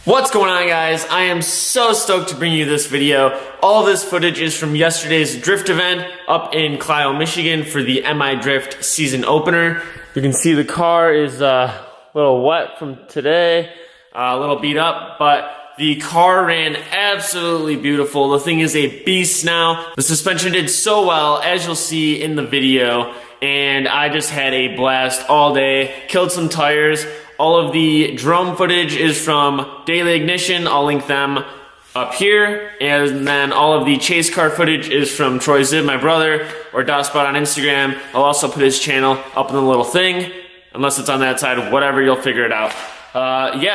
What's going on, guys? I am so stoked to bring you this video. All this footage is from yesterday's drift event up in Clio, Michigan for the MI Drift season opener. You can see the car is a little wet from today, a little beat up, but the car ran absolutely beautiful. The thing is a beast now. The suspension did so well, as you'll see in the video, and I just had a blast all day, killed some tires. All of the drone footage is from Daily Ignition. I'll link them up here. And then all of the chase car footage is from Troy Zib, my brother, or Dotspot on Instagram. I'll also put his channel up in the little thing. Unless it's on that side, whatever, you'll figure it out.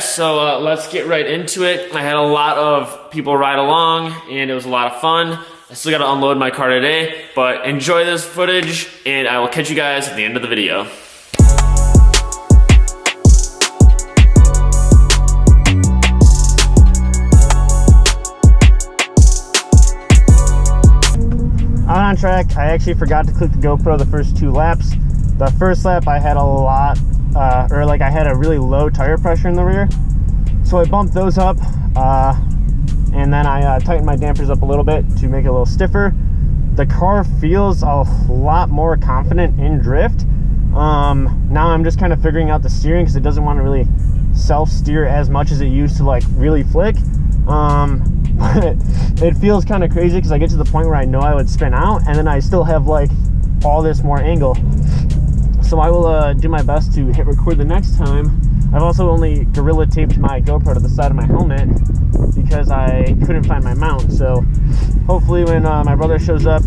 So let's get right into it. I had a lot of people ride along, and it was a lot of fun. I still gotta unload my car today, but enjoy this footage, and I will catch you guys at the end of the video. On track, I actually forgot to click the GoPro the first 2 laps. The first lap I had I had a really low tire pressure in the rear, so I bumped those up, and then I tightened my dampers up a little bit to make it a little stiffer. The car feels a lot more confident in drift. Now I'm just kind of figuring out the steering because it doesn't want to really self-steer as much as it used to, like, really flick. But it feels kind of crazy because I get to the point where I know I would spin out, and then I still have like all this more angle. So I will do my best to hit record the next time. I've also only gorilla taped my GoPro to the side of my helmet because I couldn't find my mount. So hopefully when my brother shows up,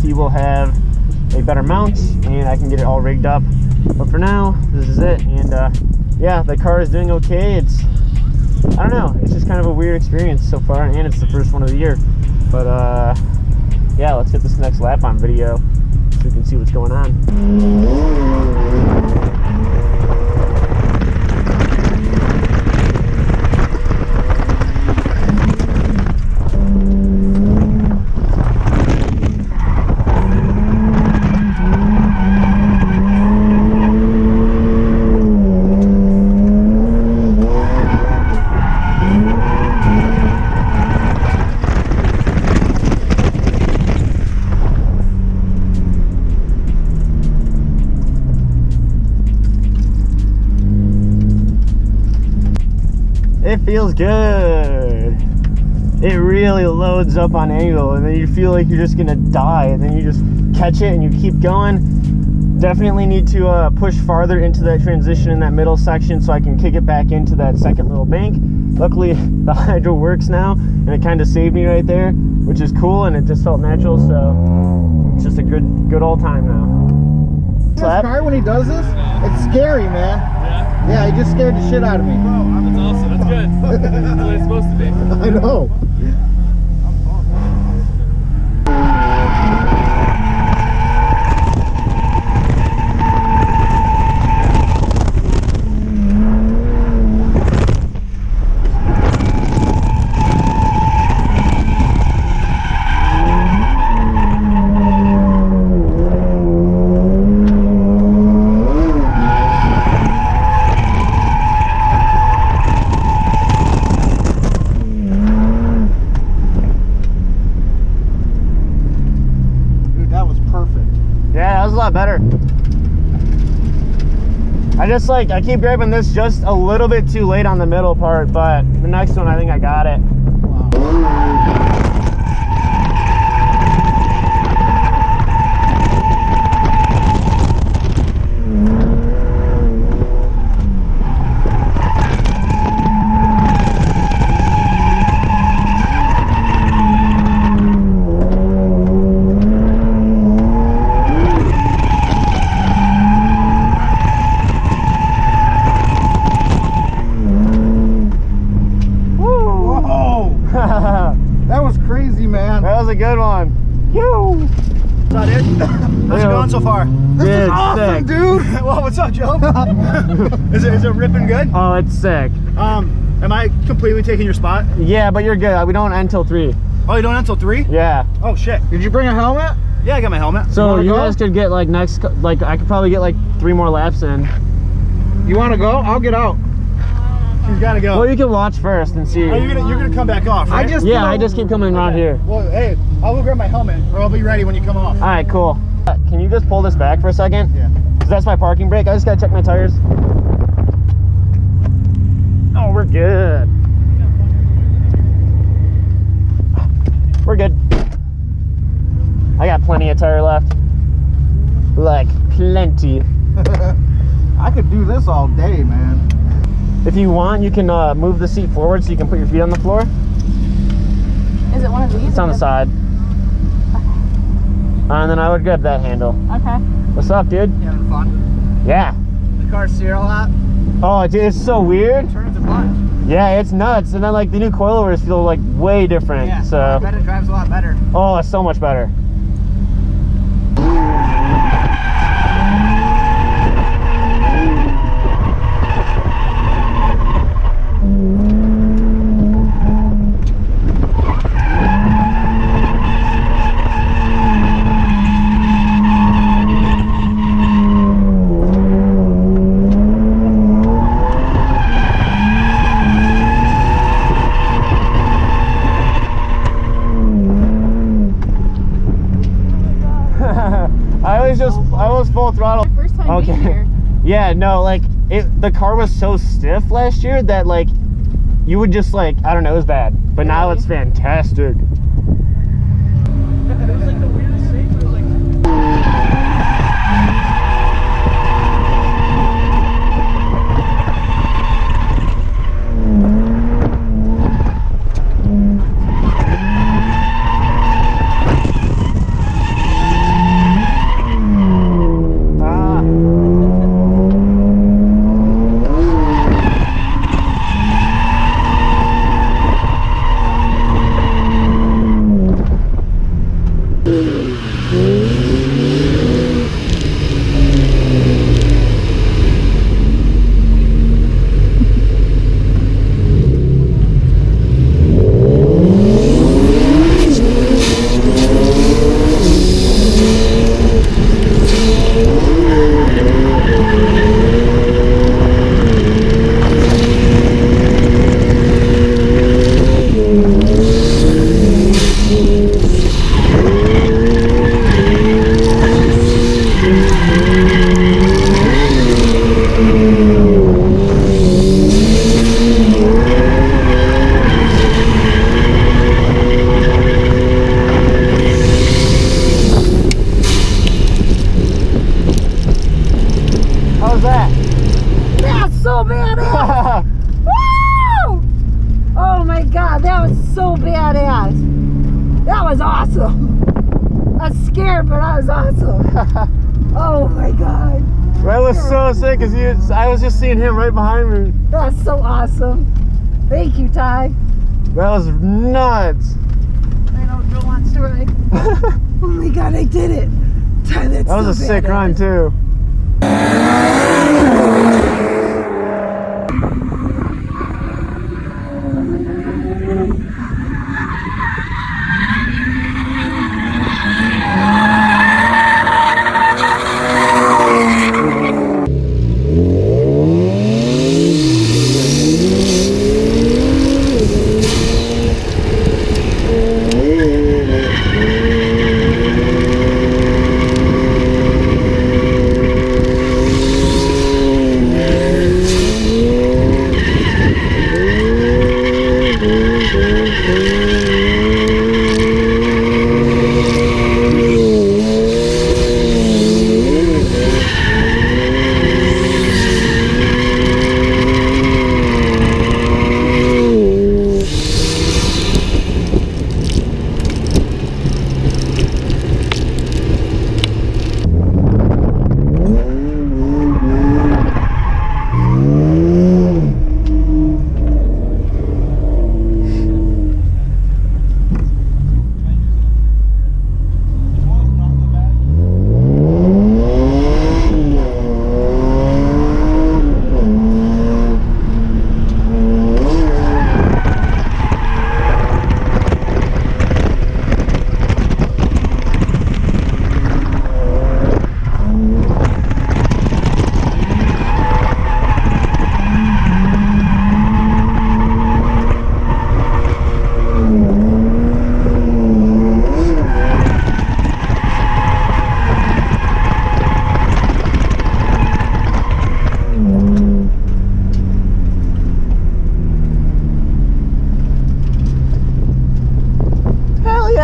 he will have a better mount and I can get it all rigged up. But for now, this is it. And yeah, the car is doing okay. I don't know, it's just kind of a weird experience so far, and it's the first one of the year. But yeah, let's get this next lap on video so we can see what's going on. It feels good. It really loads up on angle, and then you feel like you're just gonna die, and then you just catch it and you keep going. Definitely need to push farther into that transition in that middle section so I can kick it back into that second little bank. Luckily the hydro works now, and it kind of saved me right there, which is cool, and it just felt natural, so it's just a good old time now. This car, when he does this, it's scary, man. Yeah, he just scared the shit out of me. That's awesome. That's good. That's what it's supposed to be. I know. Better. I keep grabbing this just a little bit too late on the middle part, but the next one I think I got it. Wow. That was crazy, man. That was a good one. Yoo! Is that it? How's it going so far? This is awesome, dude. Well, what's up, Joe? Is it ripping good? Oh, it's sick. Am I completely taking your spot? Yeah, but you're good. We don't end till 3. Oh, you don't end till 3? Yeah. Oh shit. Did you bring a helmet? Yeah, I got my helmet. So you guys could get like I could probably get like 3 more laps in. You want to go? I'll get out. She's gotta go. Well, you can watch first and see. Oh, you're gonna come back off, right? I just keep coming around here. Well, hey, I'll go grab my helmet, or I'll be ready when you come off. All right, cool. Can you just pull this back for a second? Yeah. Cause that's my parking brake. I just gotta check my tires. Oh, we're good. We're good. I got plenty of tire left. Like, plenty. I could do this all day, man. If you want, you can move the seat forward so you can put your feet on the floor. Is it one of these? It's on the side. And then I would grab that handle. Okay. What's up, dude? You having fun? Yeah. The car's steer a lot. Oh, dude, it's so weird. It turns a bunch. Yeah, it's nuts. And then like the new coilovers feel like way different. Yeah, I So, bet it drives a lot better. oh, it's so much better. I was full throttle. First time Okay. being here. Yeah, no, like the car was so stiff last year that like you would just like, I don't know, it was bad. But now it's fantastic. How's that? That's so badass! Woo! Oh my god, that was so badass. That was awesome. I was scared, but that was awesome. Oh my god. That was so sick because I was just seeing him right behind me. That's so awesome. Thank you, Ty. That was nuts. I don't go on story. Oh my god, I did it. Ty, that's That was so a sick badass. run too.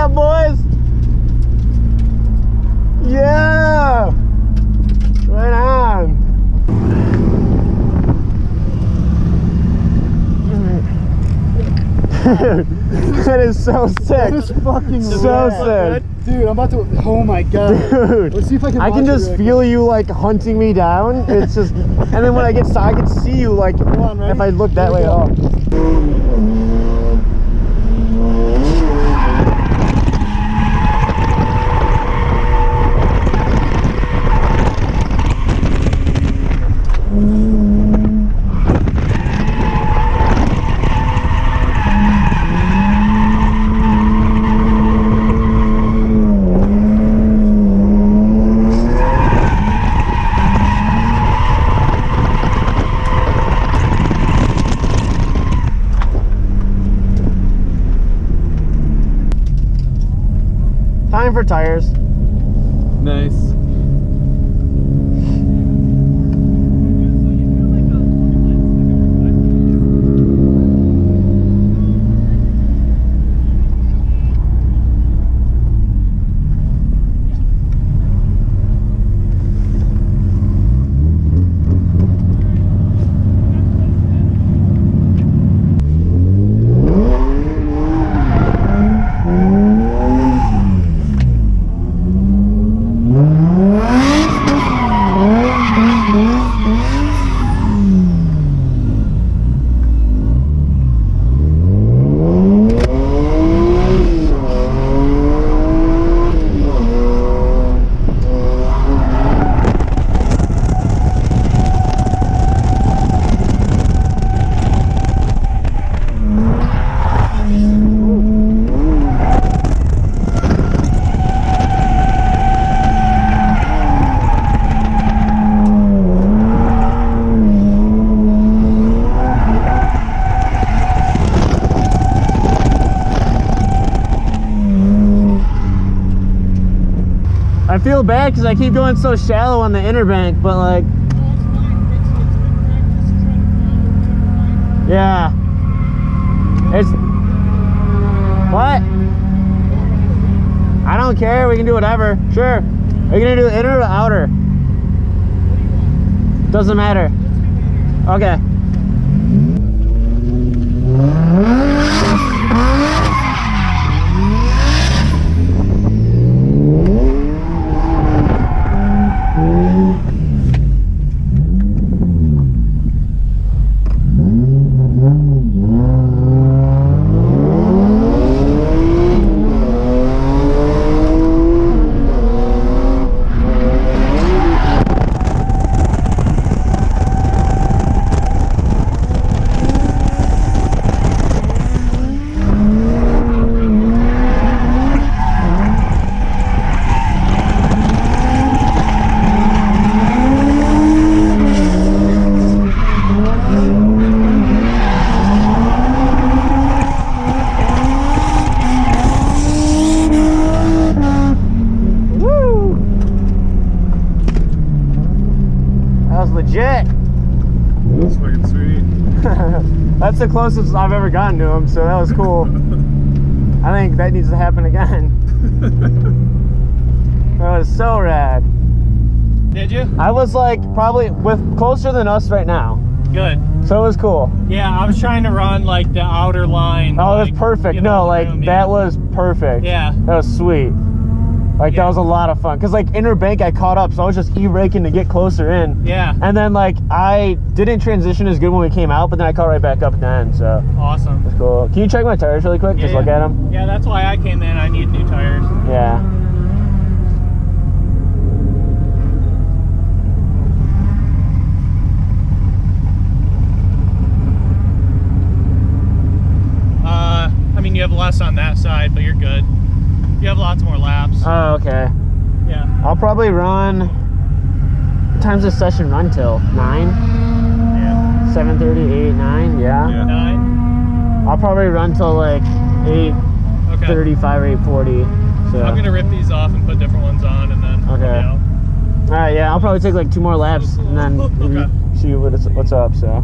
Yeah, boys. Yeah. Right on. That is so sick. That is fucking so rad. sick. Dude, I'm about to, oh my god. Dude, let's see if I can watch it just real feel you like hunting me down. It's just, and then when I get to, I can see you like on, ready? if I look that Here we way at go. all. Time for tires. Nice. I feel bad because I keep going so shallow on the inner bank, but like, yeah, it's what? I don't care. We can do whatever. Sure. Are you gonna do inner or outer? Doesn't matter. Okay. Legit. That's fucking sweet. That's the closest I've ever gotten to him, so that was cool. I think that needs to happen again. That was so rad. Did you? I was like probably closer than us right now. Good. So it was cool. Yeah, I was trying to run like the outer line. Oh, like, that's perfect. give No, all the like room, that yeah. was perfect. Yeah. That was sweet. Like that Yeah. was a lot of fun. Cause like inner bank I caught up, so I was just e-braking to get closer in. Yeah. And then like I didn't transition as good when we came out, but then I caught right back up at the end, so Awesome. that's cool. Can you check my tires really quick? Just look at them. Yeah, that's why I came in. I need new tires. Yeah. I mean, you have less on that side, but you're good. You have lots more laps. Oh, okay. Yeah. I'll probably run. What time's this session run till? 9? Yeah. 7:30, 8, 9? Yeah. 9. I'll probably run till like 8:35 or 8:40. So. I'm gonna rip these off and put different ones on, and then. Okay. You know. All right. Yeah. I'll probably take like 2 more laps and then Okay. see what's up. So.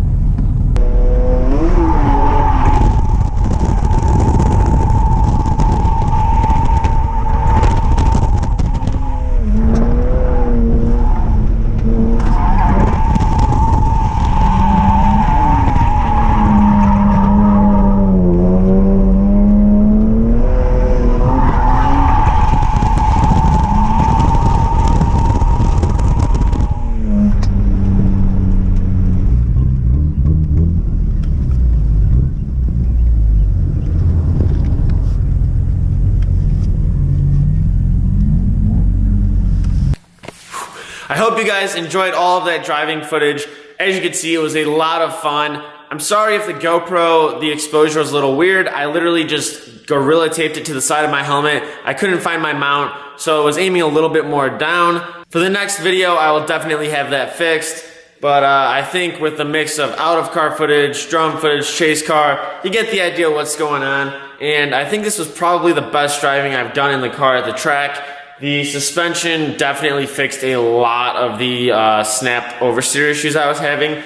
I hope you guys enjoyed all of that driving footage. As you can see, it was a lot of fun. I'm sorry if the GoPro, the exposure was a little weird. I literally just gorilla taped it to the side of my helmet. I couldn't find my mount, so it was aiming a little bit more down. For the next video, I will definitely have that fixed. But I think with the mix of out-of-car footage, drone footage, chase car, you get the idea of what's going on. And I think this was probably the best driving I've done in the car at the track. The suspension definitely fixed a lot of the snap oversteer issues I was having.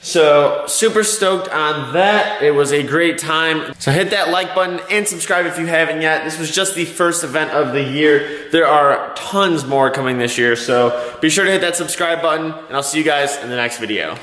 So super stoked on that. It was a great time. So hit that like button and subscribe if you haven't yet. This was just the first event of the year. There are tons more coming this year, so be sure to hit that subscribe button, and I'll see you guys in the next video.